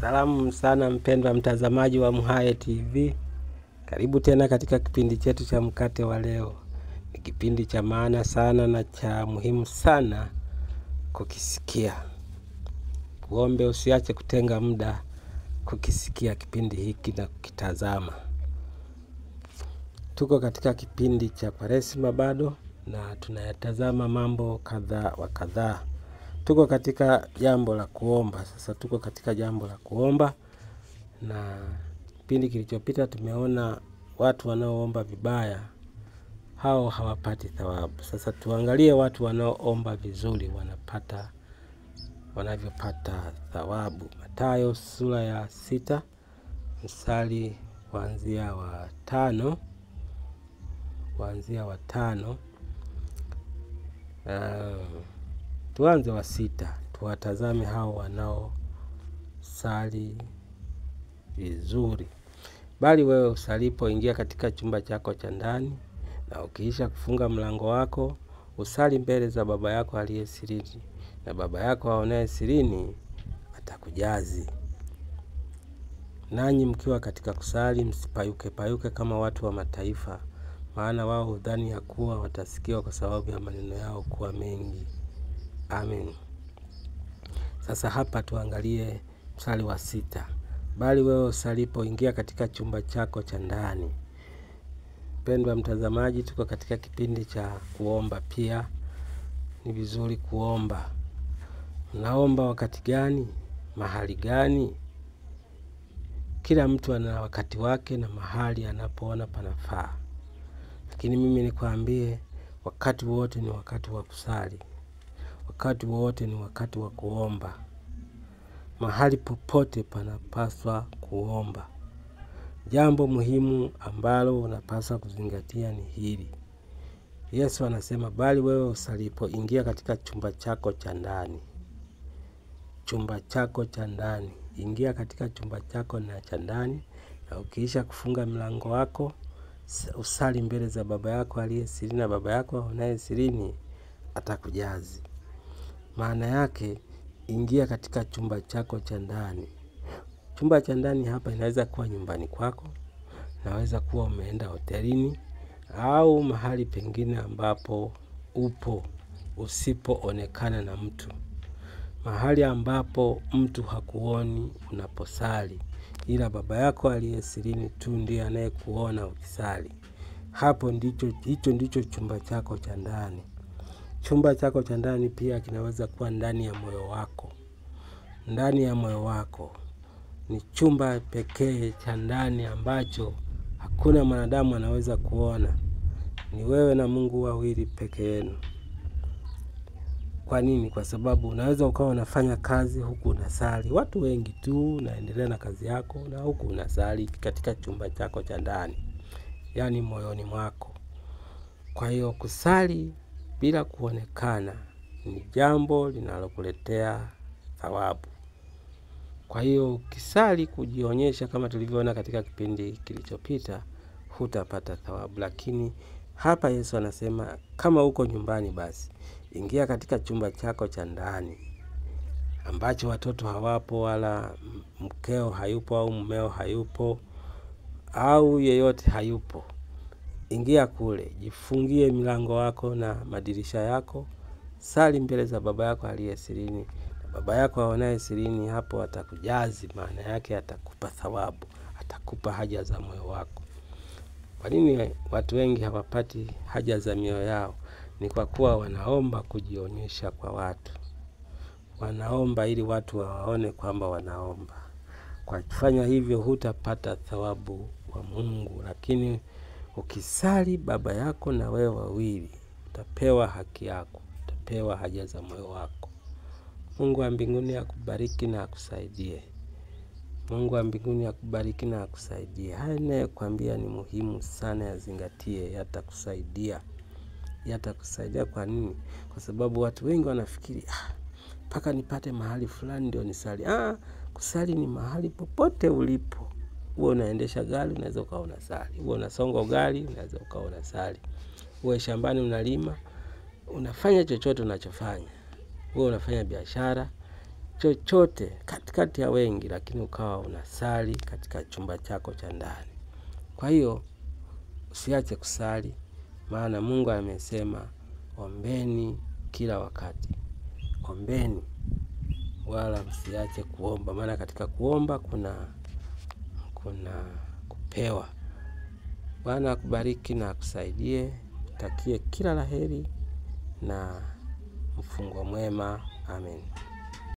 Salamu sana mpendwa mtazamaji wa MHAE TV. Karibu tena katika kipindi chetu cha mkate wa leo. Ni kipindi cha maana sana na cha muhimu sana kukisikia. Kuombe usiache kutenga muda kukisikia kipindi hiki na kukitazama. Tuko katika kipindi cha Kwaresima bado na tunayatazama mambo kadhaa wa kadhaa. Tuko katika jambo la kuomba. Sasa tuko katika jambo la kuomba, na kipindi kilichopita tumeona watu wanaoomba vibaya hao hawapati thawabu. Sasa tuangalie watu wanaoomba vizuri wanavyopata thawabu. Mathayo sura ya 6 mstari kuanzia wa 5. Tuanze wa 6. Tuwatazame hao wanaosali vizuri. Bali wewe usalipo, ingia katika chumba chako cha ndani, na ukiisha kufunga mlango wako, usali mbele za Baba yako aliye sirini, na Baba yako aonaye sirini atakujazi. Nanyi mkiwa katika kusali, msipayuke kama watu wa mataifa, maana wao hudhani ya kuwa watasikiwa kwa sababu ya maneno yao kuwa mengi. Amen. Sasa hapa tuangalie mstari wa 6. Bali wewe usalipo, ingia katika chumba chako cha ndani. Mpendwa mtazamaji, tuko katika kipindi cha kuomba pia. Ni vizuri kuomba. Unaomba wakati gani? Mahali gani? Kila mtu ana wakati wake na mahali anapoona panafaa. Lakini mimi nikwambie, wakati wote ni wakati wa kusali. Wakati wote ni wakati wa kuomba. Mahali popote panapaswa kuomba. Jambo muhimu ambalo unapaswa kuzingatia ni hili. Yesu anasema, bali wewe usalipo, ingia katika chumba chako cha ndani. Chumba chako cha ndani. Ingia katika chumba chako na cha ndani, na ukiisha kufunga mlango wako, usali mbele za Baba yako aliye sirini, na Baba yako aonaye sirini atakujazi. Maana yake, ingia katika chumba chako cha ndani. Chumba cha ndani hapa inaweza kuwa nyumbani kwako, inaweza kuwa umeenda hotelini, au mahali pengine ambapo usipoonekana na mtu. Mahali ambapo mtu hakuoni unaposali, ila Baba yako aliye sirini tu ndiye anayekuona ukisali. Hicho ndicho chumba chako cha ndani. Chumba chako cha ndani pia kinaweza kuwa ndani ya moyo wako. Ndani ya moyo wako ni chumba pekee cha ndani ambacho hakuna mwanadamu anaweza kuona. Ni wewe na Mungu wawili peke yenu. Kwa nini? Kwa sababu unaweza ukawa unafanya kazi huku unasali. Watu wengi tu unaendelea na kazi yako na huku unasali katika chumba chako cha ndani, yaani moyoni mwako. Kwa hiyo kusali bila kuonekana ni jambo linalokuletea thawabu. Kwa hiyo ukisali kujionyesha kama tulivyoona katika kipindi kilichopita, hutapata thawabu. Lakini hapa Yesu anasema kama uko nyumbani, basi ingia katika chumba chako cha ndani ambacho watoto hawapo, wala mkeo hayupo, au mumeo hayupo, au yeyote hayupo. Ingia kule, jifungie milango wako na madirisha yako, sali mbele za Baba yako aliye sirini, na Baba yako aonaye sirini hapo atakujazi. Maana yake atakupa thawabu, atakupa haja za moyo wako. Kwa nini watu wengi hawapati haja za mioyo yao? Ni kwa kuwa wanaomba kujionyesha kwa watu. Wanaomba ili watu waone kwamba wanaomba. Kwa kufanya hivyo hutapata thawabu wa Mungu. Lakini ukisali Baba yako na wewe wawili, utapewa haki yako, utapewa haja za moyo wako. Mungu wa mbinguni akubariki na akusaidie. Mungu wa mbinguni akubariki na akusaidie. Haya ninayokuambia ni muhimu sana, yazingatie, yatakusaidia. Yatakusaidia kwa nini? Kwa sababu watu wengi wanafikiri mpaka nipate mahali fulani ndio nisali. Kusali ni mahali popote ulipo. Uwe unaendesha gari, unaweza ukawa unasali. Uwe unasonga gari, unaweza ukawa unasali. Uwe shambani unalima, unafanya chochote unachofanya. Uwe unafanya biashara, chochote katikati ya wengi, lakini ukawa unasali katika chumba chako cha ndani. Kwa hiyo usiache kusali, maana Mungu amesema ombeni kila wakati. Ombeni wala msiache kuomba, maana katika kuomba kuna kupewa. Bwana akubariki na akusaidie. Takie kila laheri na mfungo mwema. Amen.